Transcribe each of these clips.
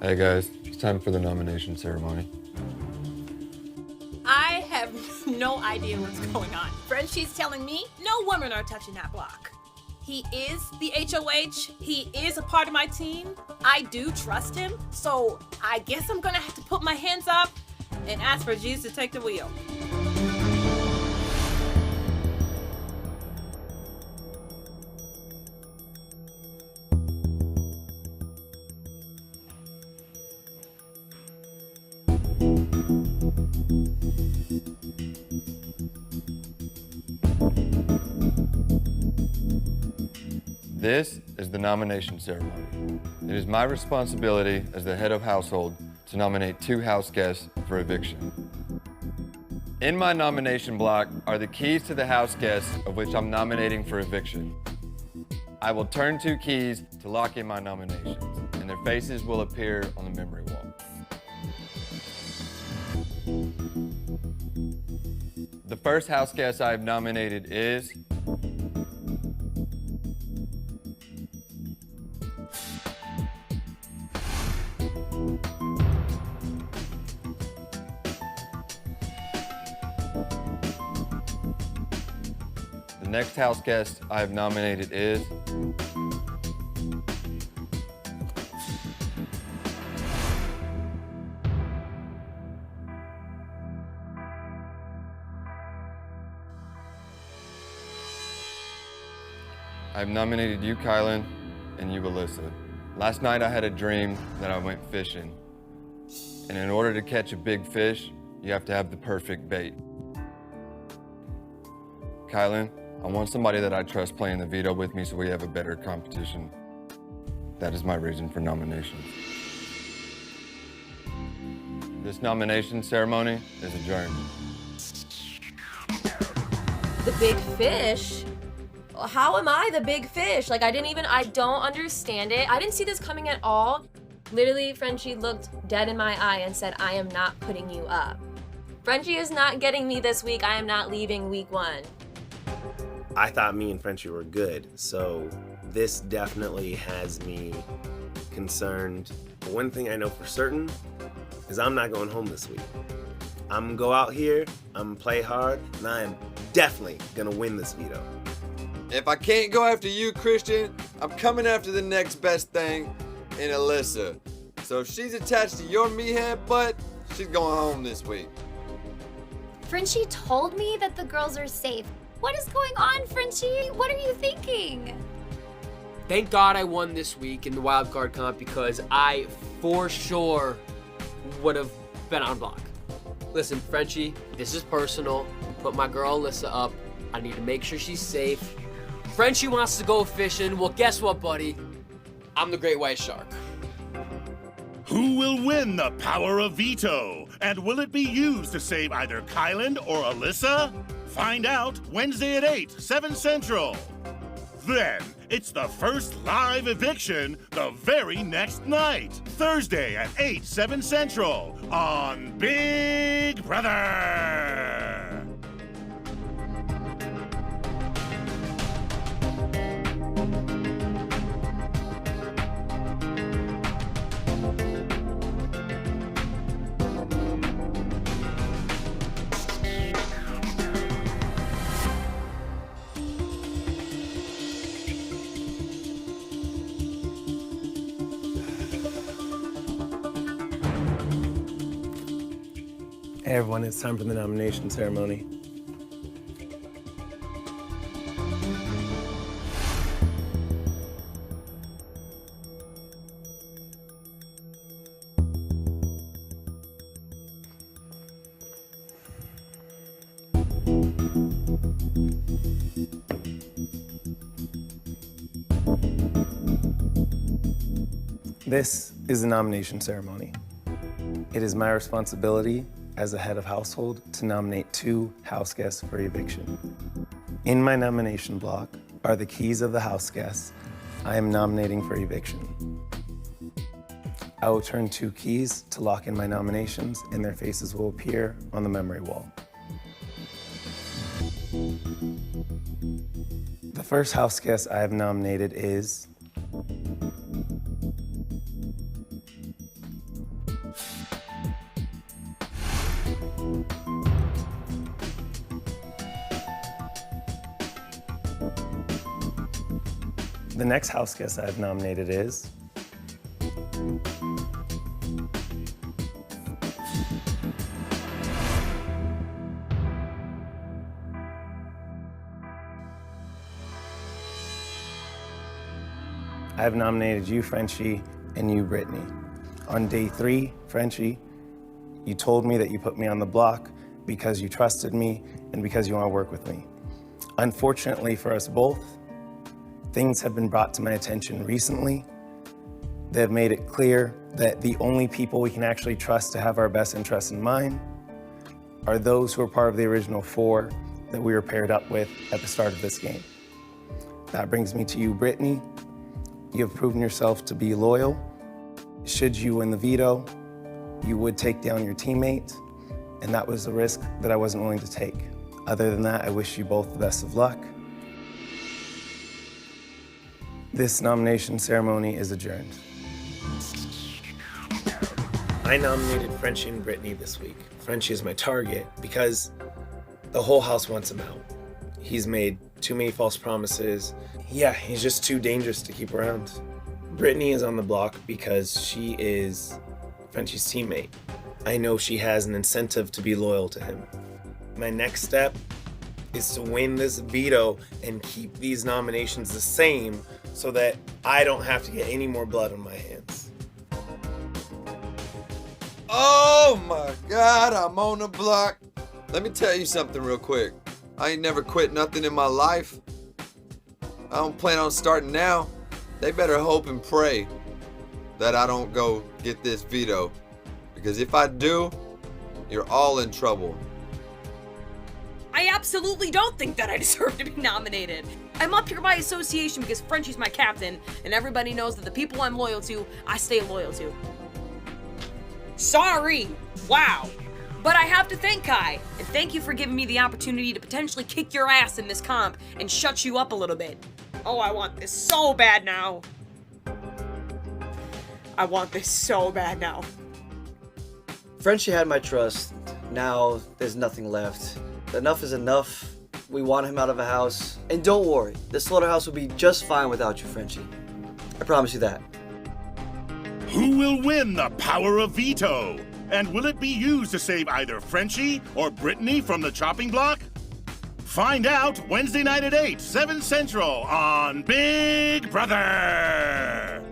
Hey guys, it's time for the nomination ceremony. I have no idea what's going on. Frenchie's telling me no women are touching that block. He is the HOH. He is a part of my team. I do trust him. So I guess I'm gonna have to put my hands up and ask for Jesus to take the wheel. This is the nomination ceremony. It is my responsibility as the head of household to nominate 2 house guests for eviction. In my nomination block are the keys to the house guests of which I'm nominating for eviction. I will turn 2 keys to lock in my nominations, and their faces will appear on the memory wall. The first house guest I have nominated is the next house guest I have nominated is I have nominated you, Kyland, and you, Alyssa. Last night I had a dream that I went fishing. And in order to catch a big fish, you have to have the perfect bait. Kyland, I want somebody that I trust playing the veto with me so we have a better competition. That is my reason for nominations. This nomination ceremony is adjourned. The big fish? How am I the big fish? Like, I don't understand it. I didn't see this coming at all. Literally, Frenchie looked dead in my eye and said, I am not putting you up. Frenchie is not getting me this week. I am not leaving week 1. I thought me and Frenchie were good, so this definitely has me concerned. But one thing I know for certain is I'm not going home this week. I'm gonna go out here, I'm gonna play hard, and I am definitely gonna win this veto. If I can't go after you, Christian, I'm coming after the next best thing in Alyssa. So if she's attached to your meathead butt, she's going home this week. Frenchie told me that the girls are safe. What is going on, Frenchie? What are you thinking? Thank God I won this week in the wild card comp because I for sure would have been on block. Listen, Frenchie, this is personal. Put my girl Alyssa up. I need to make sure she's safe. Frenchie wants to go fishing. Well, guess what, buddy? I'm the great white shark. Who will win the power of veto? And will it be used to save either Kyland or Alyssa? Find out Wednesday at 8, 7 Central. Then, it's the first live eviction the very next night. Thursday at 8, 7 Central on Big Brother. Hey everyone, it's time for the nomination ceremony. This is the nomination ceremony. It is my responsibility as a head of household to nominate 2 house guests for eviction. In my nomination block are the keys of the house guests I am nominating for eviction. I will turn 2 keys to lock in my nominations, and their faces will appear on the memory wall. The first house guest I have nominated is The next house guest I've nominated is... I've nominated you, Frenchie, and you, Brittany. On day 3, Frenchie, you told me that you put me on the block because you trusted me and because you want to work with me. Unfortunately for us both, things have been brought to my attention recently. They have made it clear that the only people we can actually trust to have our best interests in mind are those who are part of the original 4 that we were paired up with at the start of this game. That brings me to you, Brittany. You have proven yourself to be loyal. Should you win the veto, you would take down your teammate, and that was a risk that I wasn't willing to take. Other than that, I wish you both the best of luck. This nomination ceremony is adjourned. I nominated Frenchie and Brittany this week. Frenchie is my target because the whole house wants him out. He's made too many false promises. Yeah, he's just too dangerous to keep around. Brittany is on the block because she is Frenchie's teammate. I know she has an incentive to be loyal to him. My next step is to win this veto and keep these nominations the same so that I don't have to get any more blood on my hands. Oh my God, I'm on the block. Let me tell you something real quick. I ain't never quit nothing in my life. I don't plan on starting now. They better hope and pray that I don't go get this veto. Because if I do, you're all in trouble. I absolutely don't think that I deserve to be nominated. I'm up here by association because Frenchie's my captain, and everybody knows that the people I'm loyal to, I stay loyal to. Sorry. Wow. But I have to thank Kai, and thank you for giving me the opportunity to potentially kick your ass in this comp and shut you up a little bit. Oh, I want this so bad now. I want this so bad now. Frenchie had my trust. Now there's nothing left. Enough is enough. We want him out of the house. And don't worry, the slaughterhouse will be just fine without you, Frenchie. I promise you that. Who will win the power of veto? And will it be used to save either Frenchie or Brittany from the chopping block? Find out Wednesday night at 8, 7 Central on Big Brother!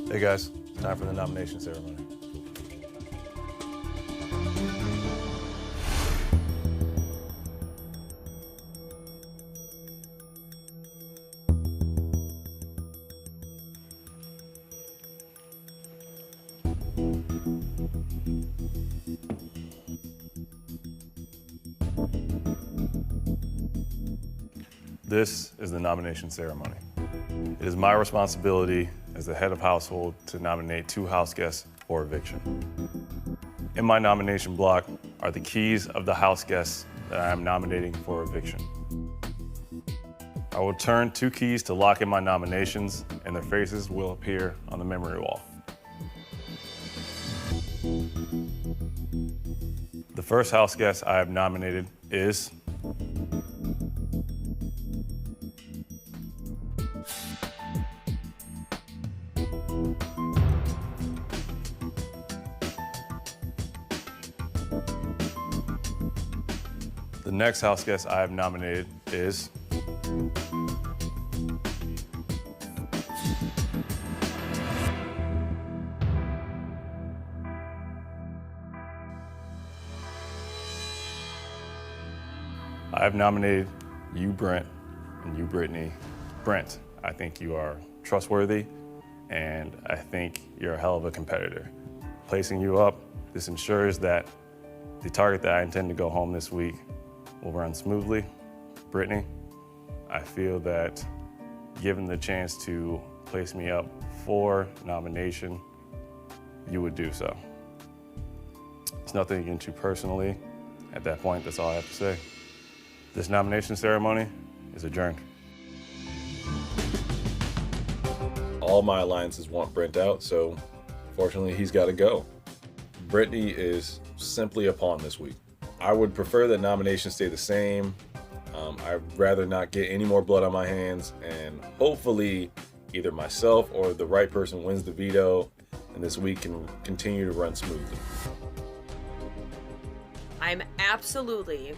Hey guys, time for the nomination ceremony. This is the nomination ceremony. It is my responsibility as the head of household to nominate 2 house guests for eviction. In my nomination block are the keys of the house guests that I am nominating for eviction. I will turn 2 keys to lock in my nominations, and their faces will appear on the memory wall. The first house guest I have nominated is the next house guest I have nominated is I have nominated you, Brent, and you, Brittany. Brent, I think you are trustworthy, and I think you're a hell of a competitor. Placing you up, this ensures that the target that I intend to go home this week will run smoothly. Brittany, I feel that given the chance to place me up for nomination, you would do so. It's nothing against you personally. At that point, that's all I have to say. This nomination ceremony is adjourned. All my alliances want Brent out, so fortunately he's got to go. Brittany is simply a pawn this week. I would prefer that nominations stay the same. I'd rather not get any more blood on my hands, and hopefully either myself or the right person wins the veto, and this week can continue to run smoothly. I'm absolutely,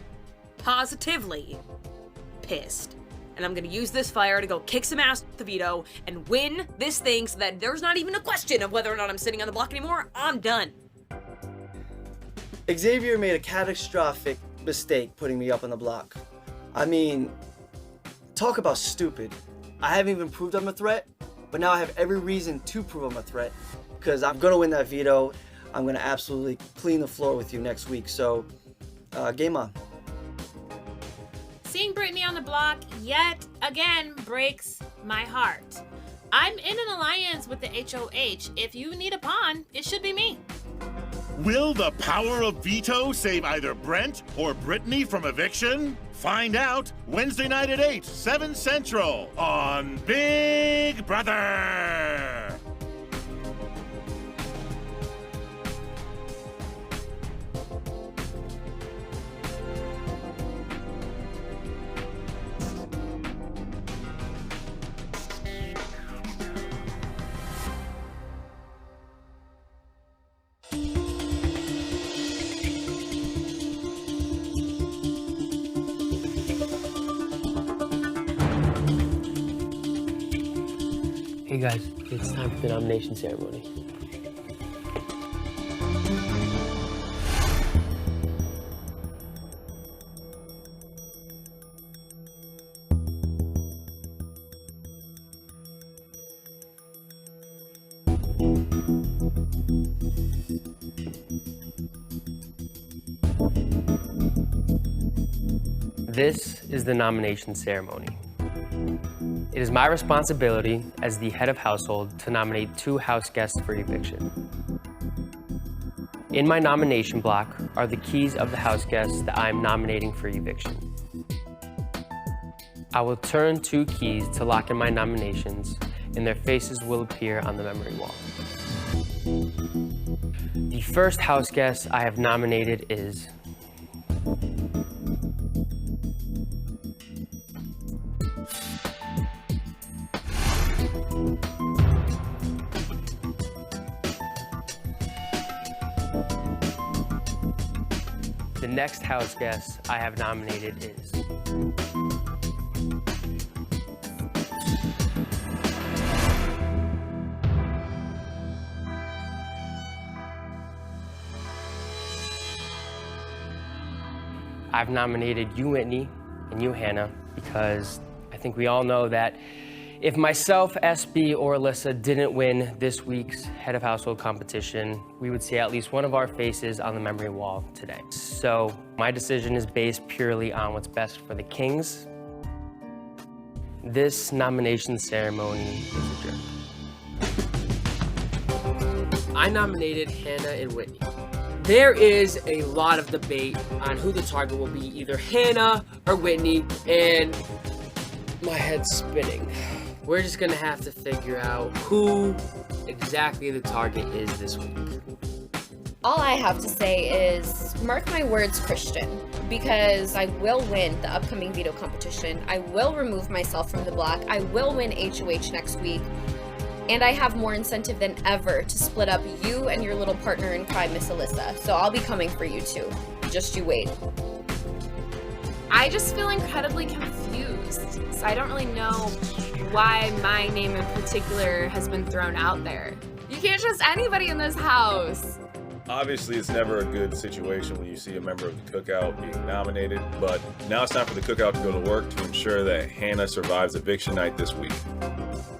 positively pissed. And I'm gonna use this fire to go kick some ass with the veto and win this thing so that there's not even a question of whether or not I'm sitting on the block anymore. I'm done. Xavier made a catastrophic mistake putting me up on the block. I mean, talk about stupid. I haven't even proved I'm a threat, but now I have every reason to prove I'm a threat because I'm gonna win that veto. I'm gonna absolutely clean the floor with you next week, so game on. Seeing Brittany on the block yet again breaks my heart. I'm in an alliance with the HOH. If you need a pawn, it should be me. Will the power of veto save either Brent or Brittany from eviction? Find out Wednesday night at 8, 7 Central on Big Brother. Hey guys, it's time for the nomination ceremony. This is the nomination ceremony. It is my responsibility as the head of household to nominate 2 house guests for eviction. In my nomination block are the keys of the house guests that I am nominating for eviction. I will turn 2 keys to lock in my nominations, and their faces will appear on the memory wall. The first house guest I have nominated is the next house guest I have nominated is I've nominated you, Whitney, and you, Hannah, because I think we all know that if myself, SB, or Alyssa didn't win this week's Head of Household competition, we would see at least one of our faces on the memory wall today. So my decision is based purely on what's best for the Kings. This nomination ceremony is adjourned. I nominated Hannah and Whitney. There is a lot of debate on who the target will be, either Hannah or Whitney, and my head's spinning. We're just gonna have to figure out who exactly the target is this week. All I have to say is, mark my words, Christian, because I will win the upcoming veto competition. I will remove myself from the block. I will win HOH next week. And I have more incentive than ever to split up you and your little partner in crime, Miss Alyssa. So I'll be coming for you too. Just you wait. I just feel incredibly confused. So I don't really know why my name in particular has been thrown out there. You can't trust anybody in this house. Obviously, it's never a good situation when you see a member of the cookout being nominated, but now it's time for the cookout to go to work to ensure that Hannah survives eviction night this week.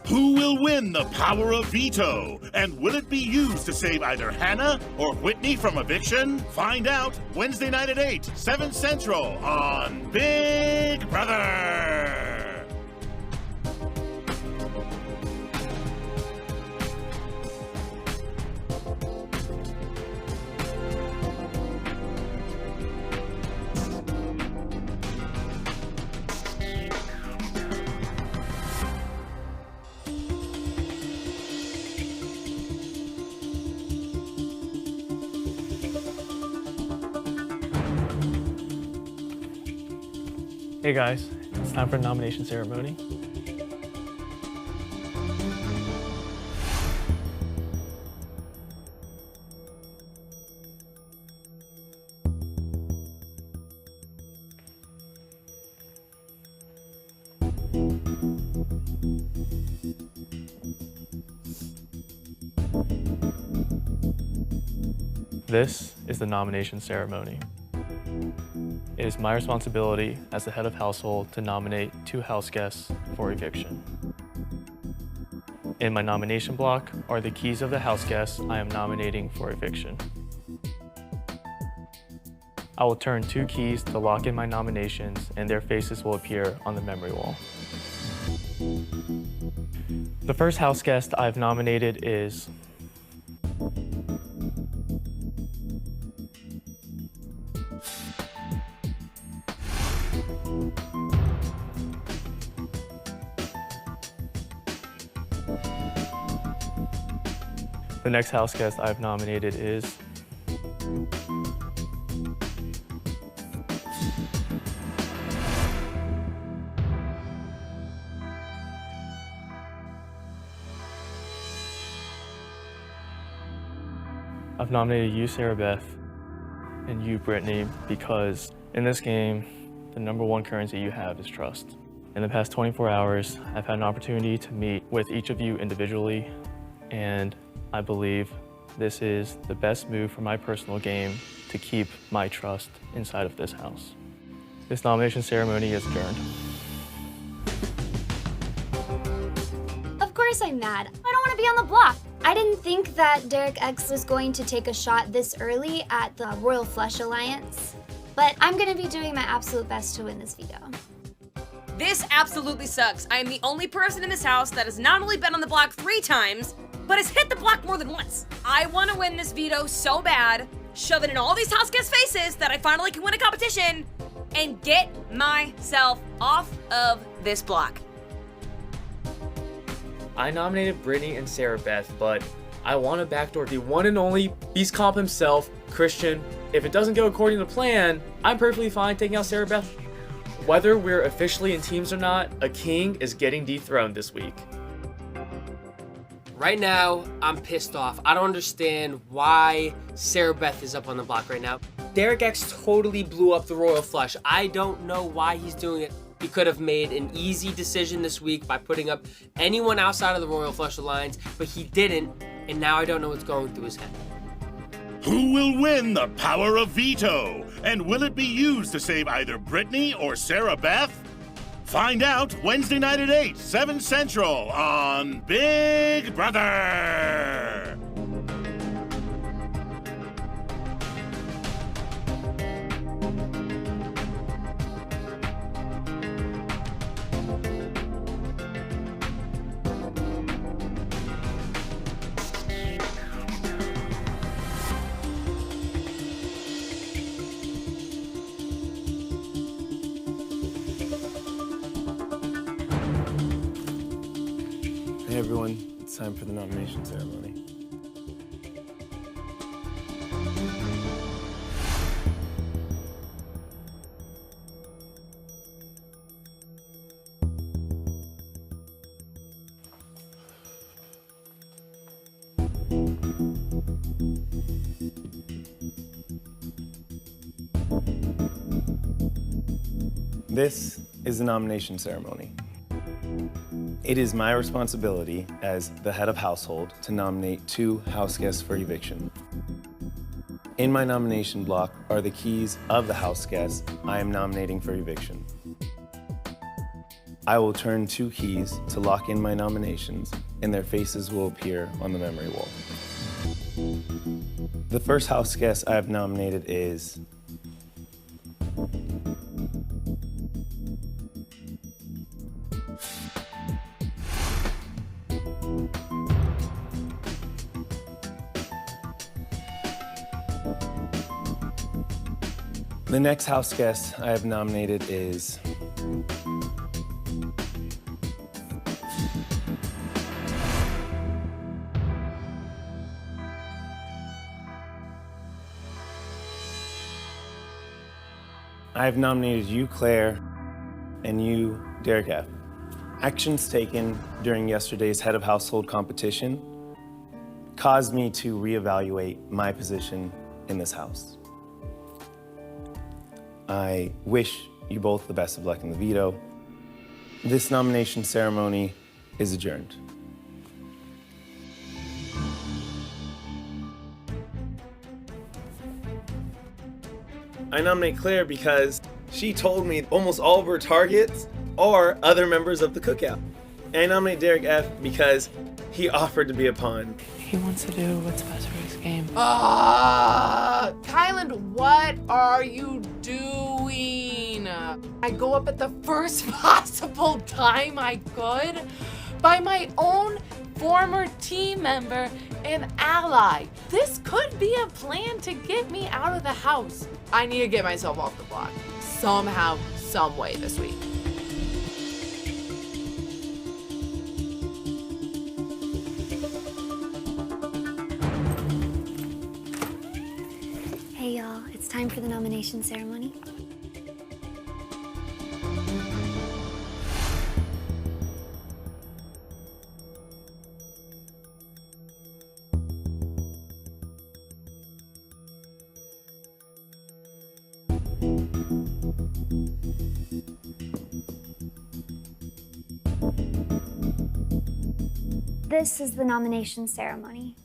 Who will win the power of veto? And will it be used to save either Hannah or Whitney from eviction? Find out Wednesday night at 8, 7 Central on Big Brother. Hey guys, it's time for the nomination ceremony. This is the nomination ceremony. It is my responsibility as the head of household to nominate 2 house guests for eviction. In my nomination block are the keys of the house guests I am nominating for eviction. I will turn 2 keys to lock in my nominations and their faces will appear on the memory wall. The first house guest I've nominated is the next house guest I've nominated is I've nominated you, Sarah Beth, and you, Brittany, because in this game, the #1 currency you have is trust. In the past 24 hours, I've had an opportunity to meet with each of you individually, and I believe this is the best move for my personal game to keep my trust inside of this house. This nomination ceremony is adjourned. Of course I'm mad. I don't want to be on the block. I didn't think that Derek X was going to take a shot this early at the Royal Flush Alliance, but I'm going to be doing my absolute best to win this veto. This absolutely sucks. I am the only person in this house that has not only been on the block 3 times, but has hit the block more than once. I want to win this veto so bad, shove it in all these house guest faces that I finally can win a competition and get myself off of this block. I nominated Brittany and Sarah Beth, but I want to backdoor the one and only Beast Comp himself, Christian. If it doesn't go according to plan, I'm perfectly fine taking out Sarah Beth. Whether we're officially in teams or not, a king is getting dethroned this week. Right now, I'm pissed off. I don't understand why Sarah Beth is up on the block right now. Derek X totally blew up the Royal Flush. I don't know why he's doing it. He could have made an easy decision this week by putting up anyone outside of the Royal Flush Alliance, but he didn't, and now I don't know what's going through his head. Who will win the power of veto? And will it be used to save either Brittany or Sarah Beth? Find out Wednesday night at 8, 7 Central on Big Brother! Hey everyone, it's time for the nomination ceremony. This is the nomination ceremony. It is my responsibility as the head of household to nominate 2 house guests for eviction. In my nomination block are the keys of the house guests I am nominating for eviction. I will turn 2 keys to lock in my nominations, and their faces will appear on the memory wall. The first house guest I have nominated is the next house guest I have nominated is I have nominated you, Claire, and you, Derek F. Actions taken during yesterday's head of household competition caused me to reevaluate my position in this house. I wish you both the best of luck in the veto. This nomination ceremony is adjourned. I nominate Claire because she told me almost all of her targets are other members of the cookout. And I nominate Derek F because he offered to be a pawn. He wants to do what's best for his game. Kyland, what are you doing? I go up at the first possible time I could by my own former team member and ally. This could be a plan to get me out of the house. I need to get myself off the block somehow, some way this week. Hey y'all, it's time for the nomination ceremony. This is the nomination ceremony.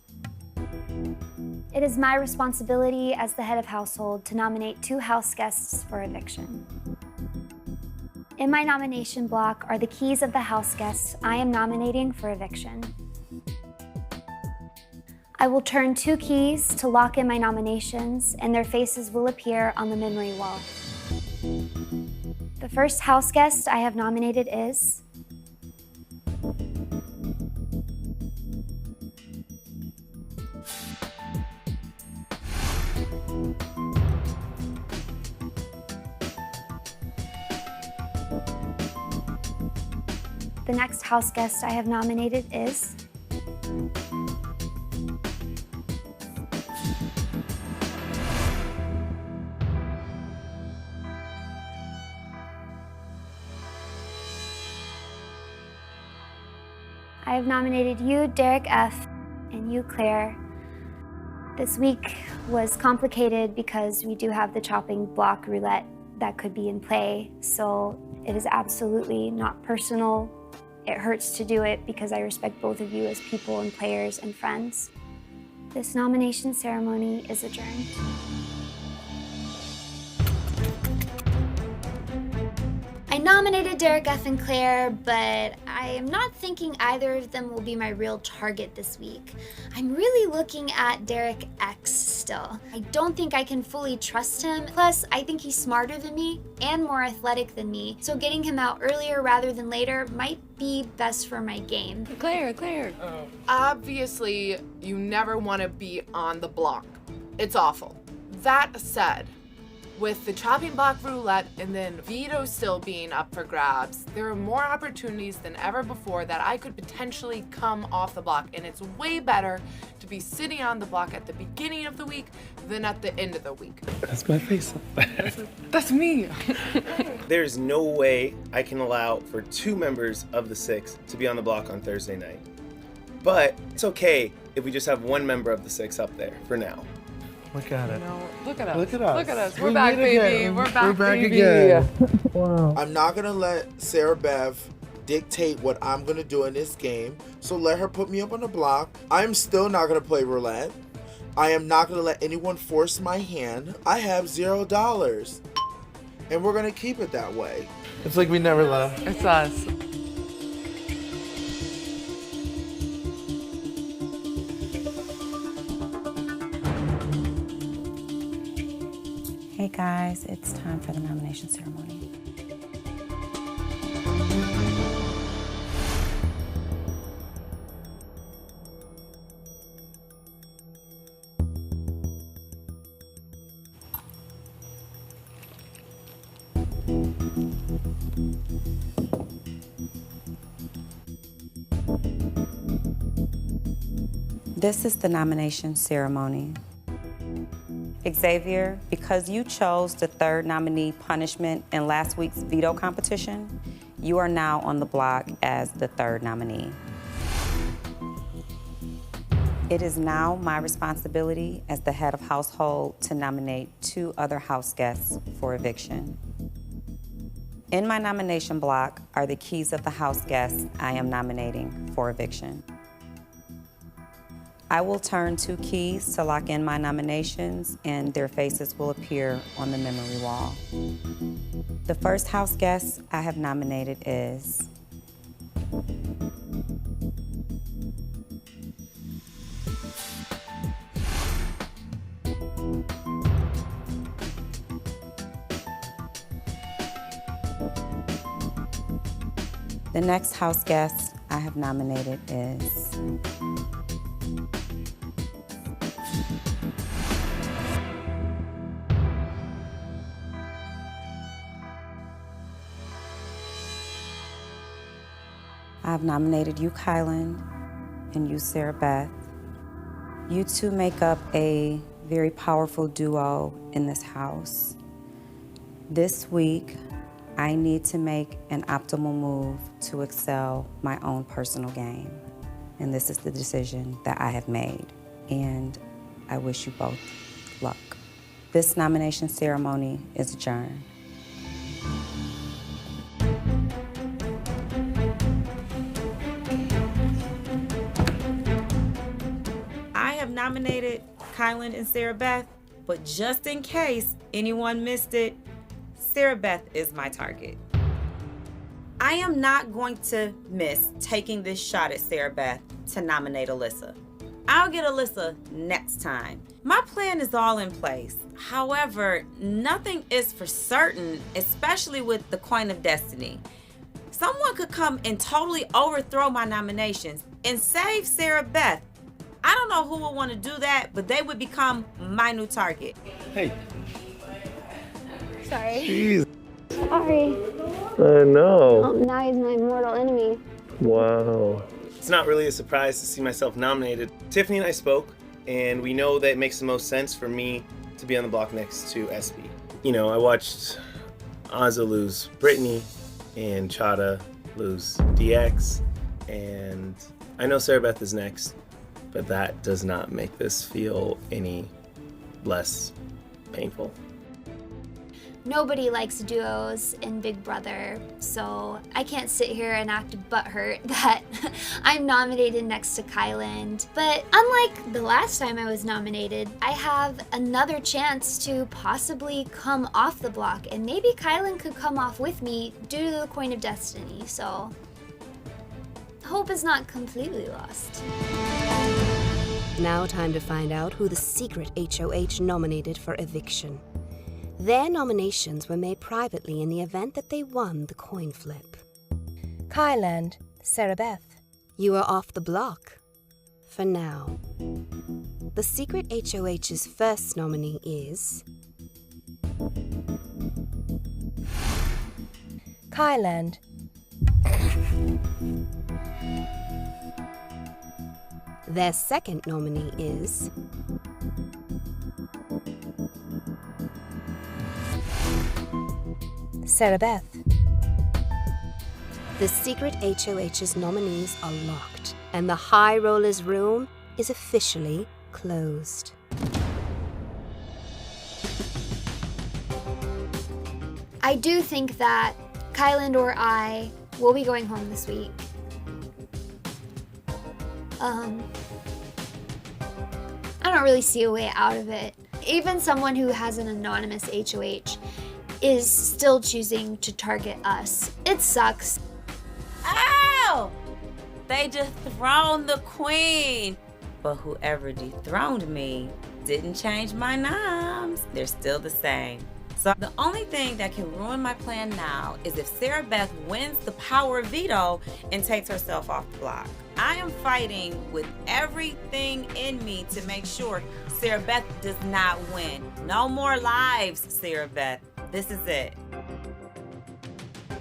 It is my responsibility as the head of household to nominate 2 house guests for eviction. In my nomination block are the keys of the house guests I am nominating for eviction. I will turn 2 keys to lock in my nominations, and their faces will appear on the memory wall. The first house guest I have nominated is the next house guest I have nominated is I have nominated you, Derek F., and you, Claire. This week was complicated because we do have the chopping block roulette that could be in play, so it is absolutely not personal. It hurts to do it because I respect both of you as people and players and friends. This nomination ceremony is adjourned. I nominated Derek F. and Claire, but I am not thinking either of them will be my real target this week. I'm really looking at Derek X still. I don't think I can fully trust him. Plus, I think he's smarter than me and more athletic than me, so getting him out earlier rather than later might be best for my game. Claire. Obviously, you never want to be on the block. It's awful. That said, with the chopping block roulette and then veto still being up for grabs, there are more opportunities than ever before that I could potentially come off the block, and it's way better to be sitting on the block at the beginning of the week than at the end of the week. That's my face. That's me. There's no way I can allow for 2 members of the 6 to be on the block on Thursday night. But it's okay if we just have 1 member of the 6 up there for now. Look at it. No, look at us. Look at us. Look at us. We We're back, meet again. baby. We're back, baby. again. Wow. I'm not gonna let Sarah Beth dictate what I'm gonna do in this game, so let her put me up on the block. I'm still not gonna play roulette. I am not gonna let anyone force my hand. I have $0, and we're gonna keep it that way. It's like we never left. It's us. Hey guys, it's time for the nomination ceremony. This is the nomination ceremony. Xavier, because you chose the third nominee punishment in last week's veto competition, you are now on the block as the third nominee. It is now my responsibility as the head of household to nominate 2 other house guests for eviction. In my nomination block are the keys of the house guests I am nominating for eviction. I will turn 2 keys to lock in my nominations, and their faces will appear on the memory wall. The first house guest I have nominated is the next house guest I have nominated is I have nominated you, Kyland, and you, Sarah Beth. You two make up a very powerful duo in this house. This week, I need to make an optimal move to excel my own personal game. And this is the decision that I have made. And I wish you both luck. This nomination ceremony is adjourned. I have nominated Kyland and Sarah Beth, but just in case anyone missed it, Sarah Beth is my target. I am not going to miss taking this shot at Sarah Beth to nominate Alyssa. I'll get Alyssa next time. My plan is all in place. However, nothing is for certain, especially with the Coin of Destiny. Someone could come and totally overthrow my nominations and save Sarah Beth. I don't know who would want to do that, but they would become my new target. Hey. Sorry. Jeez. Sorry. I know. Oh, now he's my mortal enemy. Wow. It's not really a surprise to see myself nominated. Tiffany and I spoke, and we know that it makes the most sense for me to be on the block next to SP. You know, I watched Azah lose Brittany and Chaddha lose DX, and I know Sarah Beth is next, but that does not make this feel any less painful. Nobody likes duos in Big Brother, so I can't sit here and act butthurt that I'm nominated next to Kyland. But unlike the last time I was nominated, I have another chance to possibly come off the block, and maybe Kyland could come off with me due to the Coin of Destiny, so hope is not completely lost. Now time to find out who the secret HOH nominated for eviction. Their nominations were made privately in the event that they won the coin flip. Kyland, Sarah Beth, you are off the block. For now. The secret HOH's first nominee is Kyland. Their second nominee is Sarah Beth. The secret HOH's nominees are locked, and the High Rollers room is officially closed. I do think that Kyland or I will be going home this week. I don't really see a way out of it. Even someone who has an anonymous HOH is still choosing to target us. It sucks. Ow! They dethroned the queen. But whoever dethroned me didn't change my noms. They're still the same. So the only thing that can ruin my plan now is if Sarah Beth wins the power of veto and takes herself off the block. I am fighting with everything in me to make sure Sarah Beth does not win. No more lives, Sarah Beth. This is it.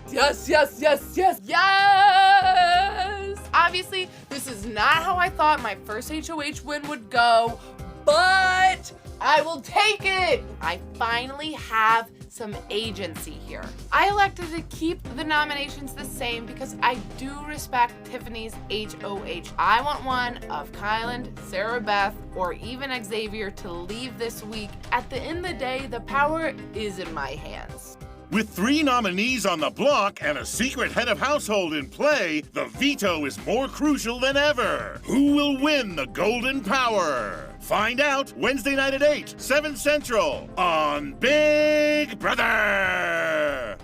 Yes, yes, yes, yes, yes! Obviously, this is not how I thought my first HOH win would go, but I will take it! I finally have some agency here. I elected to keep the nominations the same because I do respect Tiffany's HOH. I want one of Kyland, Sarah Beth, or even Xavier to leave this week. At the end of the day, the power is in my hands. With 3 nominees on the block and a secret head of household in play, the veto is more crucial than ever. Who will win the Golden Power? Find out Wednesday night at 8, 7 Central on Big Brother!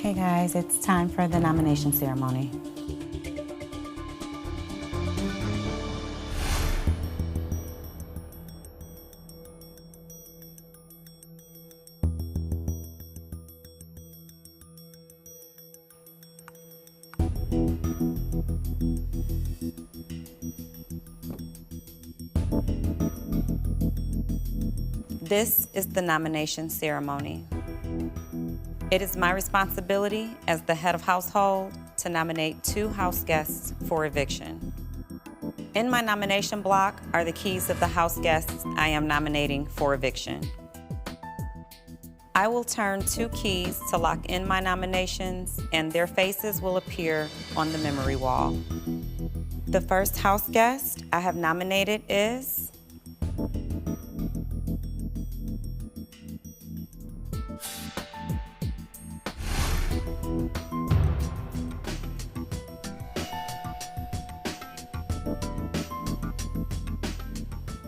Hey guys, it's time for the nomination ceremony. This is the nomination ceremony. It is my responsibility as the head of household to nominate 2 house guests for eviction. In my nomination block are the keys of the house guests I am nominating for eviction. I will turn 2 keys to lock in my nominations, and their faces will appear on the memory wall. The first house guest I have nominated is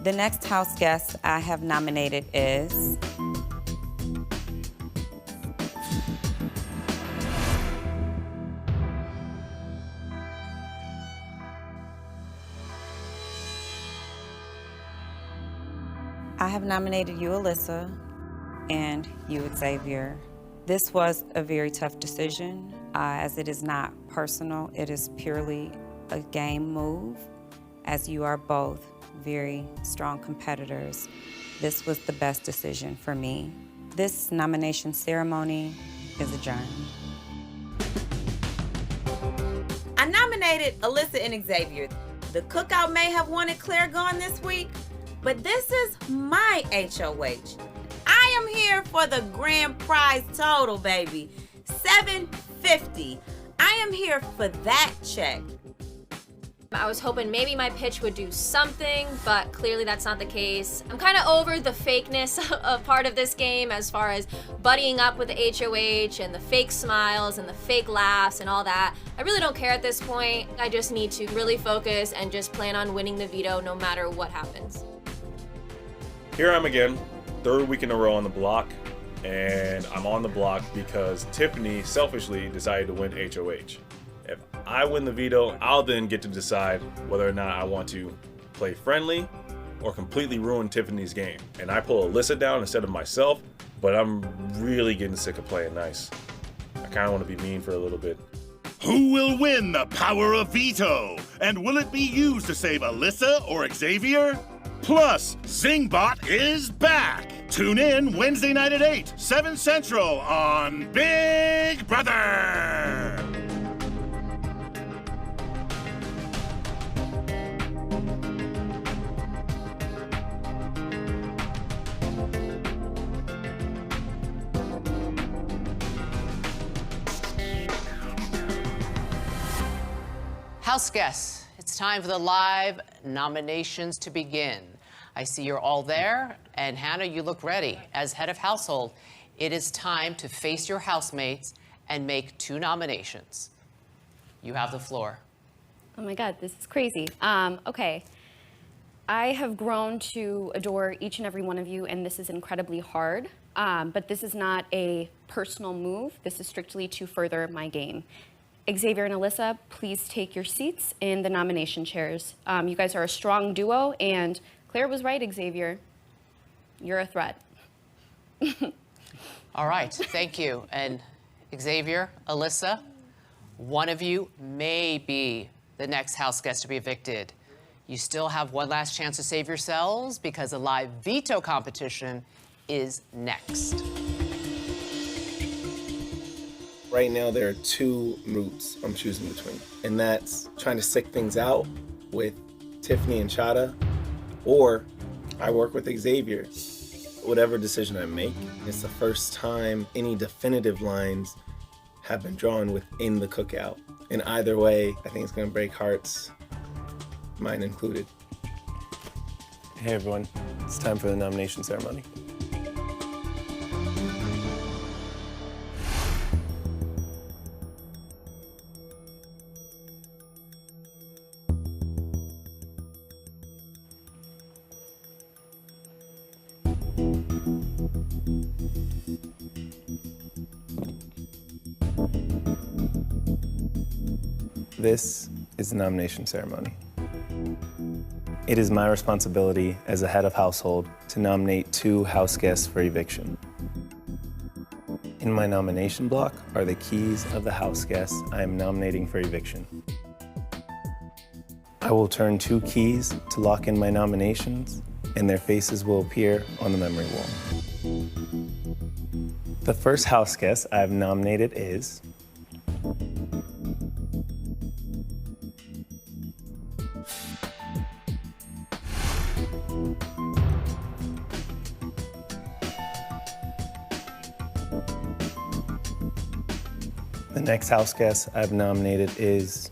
the next house guest I have nominated is I have nominated you, Alyssa, and you, Xavier. This was a very tough decision, as it is not personal. It is purely a game move, as you are both very strong competitors. This was the best decision for me. This nomination ceremony is adjourned. I nominated Alyssa and Xavier. The cookout may have wanted Claire gone this week, but this is my HOH. I am here for the grand prize total, baby. $750. I am here for that check. I was hoping maybe my pitch would do something, but clearly that's not the case. I'm kind of over the fakeness of part of this game as far as buddying up with the HOH and the fake smiles and the fake laughs and all that. I really don't care at this point. I just need to really focus and just plan on winning the veto no matter what happens. Here I am again, 3rd week in a row on the block, and I'm on the block because Tiffany selfishly decided to win HOH. If I win the veto, I'll then get to decide whether or not I want to play friendly or completely ruin Tiffany's game. And I pull Alyssa down instead of myself, but I'm really getting sick of playing nice. I kind of want to be mean for a little bit. Who will win the power of veto? And will it be used to save Alyssa or Xavier? Plus, Zingbot is back! Tune in Wednesday night at 8, 7 Central on Big Brother! House guests, it's time for the live nominations to begin. I see you're all there, and Hannah, you look ready. As head of household, it is time to face your housemates and make 2 nominations. You have the floor. Oh my God, this is crazy. Okay. I have grown to adore each and every one of you, and this is incredibly hard. But this is not a personal move. This is strictly to further my game. Xavier and Alyssa, please take your seats in the nomination chairs. You guys are a strong duo, and Claire was right, Xavier. You're a threat. All right, thank you. And Xavier, Alyssa, one of you may be the next house guest to be evicted. You still have one last chance to save yourselves because a live veto competition is next. Right now, there are two routes I'm choosing between, and that's trying to stick things out with Tiffany and Chaddha, or I work with Xavier. Whatever decision I make, it's the first time any definitive lines have been drawn within the cookout. And either way, I think it's gonna break hearts, mine included. Hey everyone, it's time for the nomination ceremony. This is the nomination ceremony. It is my responsibility as a head of household to nominate 2 house guests for eviction. In my nomination block are the keys of the house guests I am nominating for eviction. I will turn 2 keys to lock in my nominations, and their faces will appear on the memory wall. The first house guest I have nominated is the next house guest I've nominated is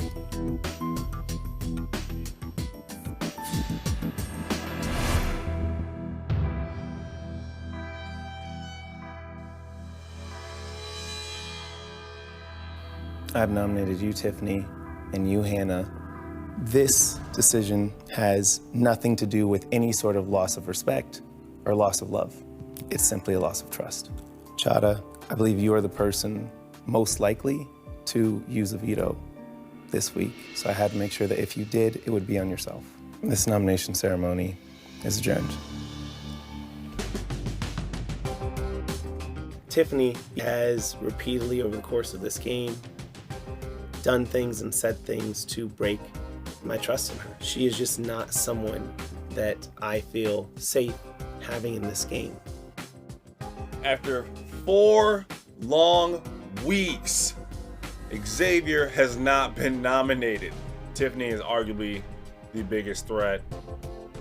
I've nominated you, Tiffany, and you, Hannah. This decision has nothing to do with any sort of loss of respect or loss of love. It's simply a loss of trust. Chaddha, I believe you are the person most likely to use a veto this week, so I had to make sure that if you did, it would be on yourself. This nomination ceremony is adjourned. Tiffany has repeatedly over the course of this game done things and said things to break my trust in her. She is just not someone that I feel safe having in this game. After 4 long weeks, Xavier has not been nominated. Tiffany is arguably the biggest threat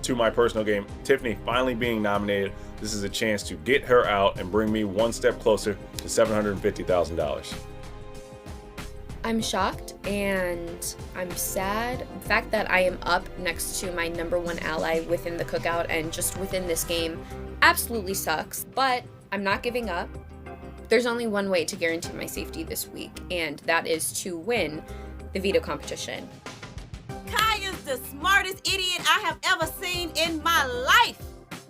to my personal game. Tiffany finally being nominated, this is a chance to get her out and bring me one step closer to $750,000. I'm shocked and I'm sad. The fact that I am up next to my #1 ally within the cookout and just within this game absolutely sucks, but I'm not giving up. There's only one way to guarantee my safety this week, and that is to win the veto competition. Kai is the smartest idiot I have ever seen in my life.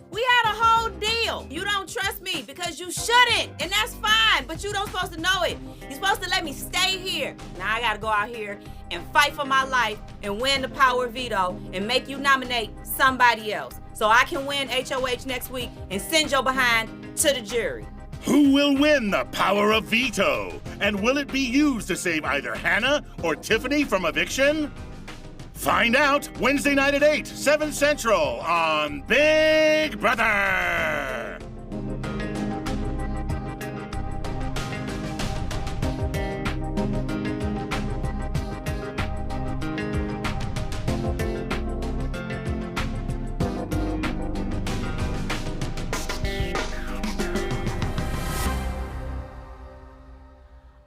We had a whole deal. You don't trust me because you shouldn't, and that's fine, but you don't supposed to know it. You're supposed to let me stay here. Now I gotta go out here and fight for my life and win the power veto and make you nominate somebody else so I can win HOH next week and send your behind to the jury. Who will win the power of veto? And will it be used to save either Hannah or Tiffany from eviction? Find out Wednesday night at 8, 7 Central on Big Brother.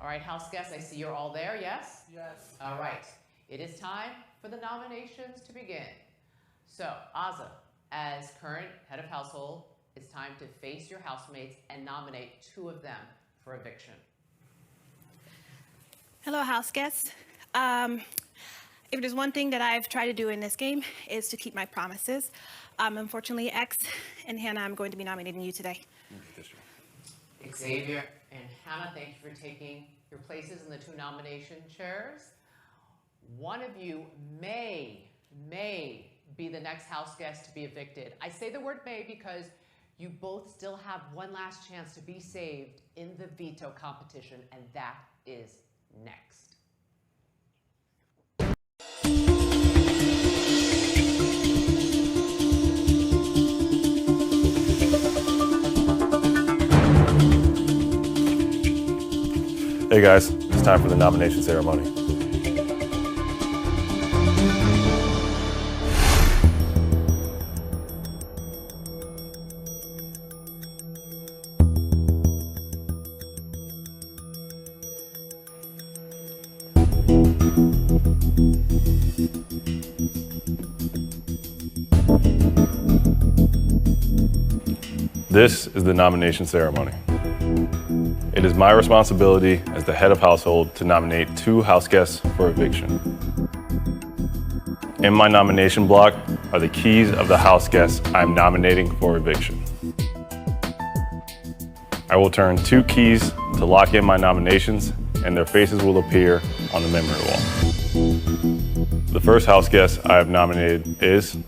All right, house guests, I see you're all there, yes? Yes. All right, it is time for the nominations to begin. So, Azah, as current head of household, it's time to face your housemates and nominate 2 of them for eviction. Hello, house guests. If there's one thing that I've tried to do in this game is to keep my promises. Unfortunately, X and Hannah, I'm going to be nominating you today. Xavier and Hannah, thank you for taking your places in the 2 nomination chairs. One of you may be the next house guest to be evicted. I say the word may because You both still have one last chance to be saved in the veto competition, and that is next. Hey guys, it's time for the nomination ceremony. This is the nomination ceremony. It is my responsibility as the head of household to nominate 2 house guests for eviction. In my nomination block are the keys of the house guests I'm nominating for eviction. I will turn 2 keys to lock in my nominations, and their faces will appear on the memory wall. The first house guest I have nominated is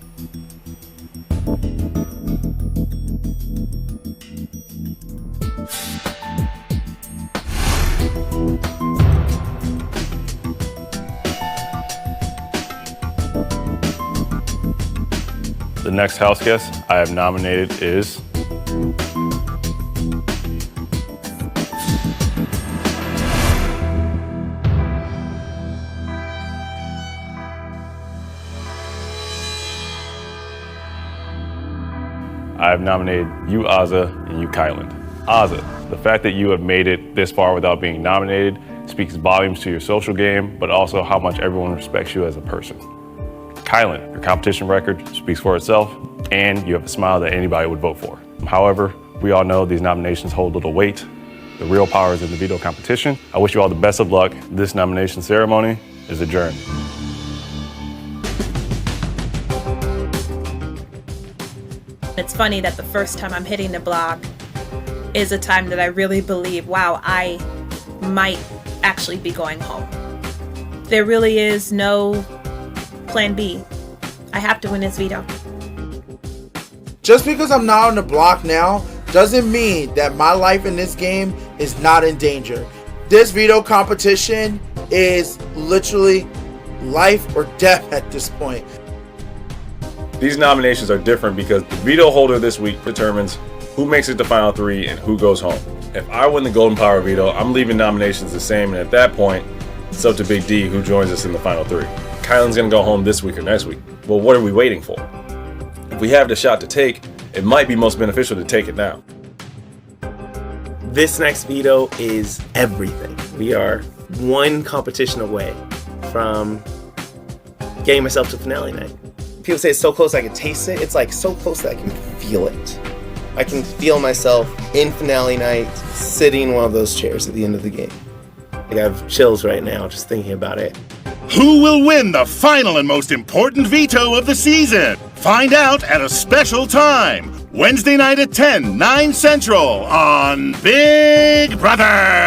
the next house guest I have nominated is I have nominated you, Azah, and you, Kyland. Azah, the fact that you have made it this far without being nominated speaks volumes to your social game, but also how much everyone respects you as a person. Kyland, your competition record speaks for itself, and you have a smile that anybody would vote for. However, we all know these nominations hold little weight. The real power is in the veto competition. I wish you all the best of luck. This nomination ceremony is adjourned. It's funny that the first time I'm hitting the block is a time that I really believe, wow, I might actually be going home. There really is no plan B. I have to win this veto. Just because I'm not on the block now doesn't mean that my life in this game is not in danger. This veto competition is literally life or death at this point. These nominations are different because the veto holder this week determines who makes it to final 3 and who goes home. If I win the Golden Power veto, I'm leaving nominations the same, and at that point, it's up to Big D who joins us in the final 3. Kyland's gonna go home this week or next week. Well, what are we waiting for? If we have the shot to take, it might be most beneficial to take it now. This next veto is everything. We are one competition away from getting myself to finale night. People say it's so close I can taste it. It's like so close that I can feel it. I can feel myself in finale night sitting in one of those chairs at the end of the game. Like I have chills right now just thinking about it. Who will win the final and most important veto of the season? Find out at a special time, Wednesday night at 10, 9 Central on Big Brother.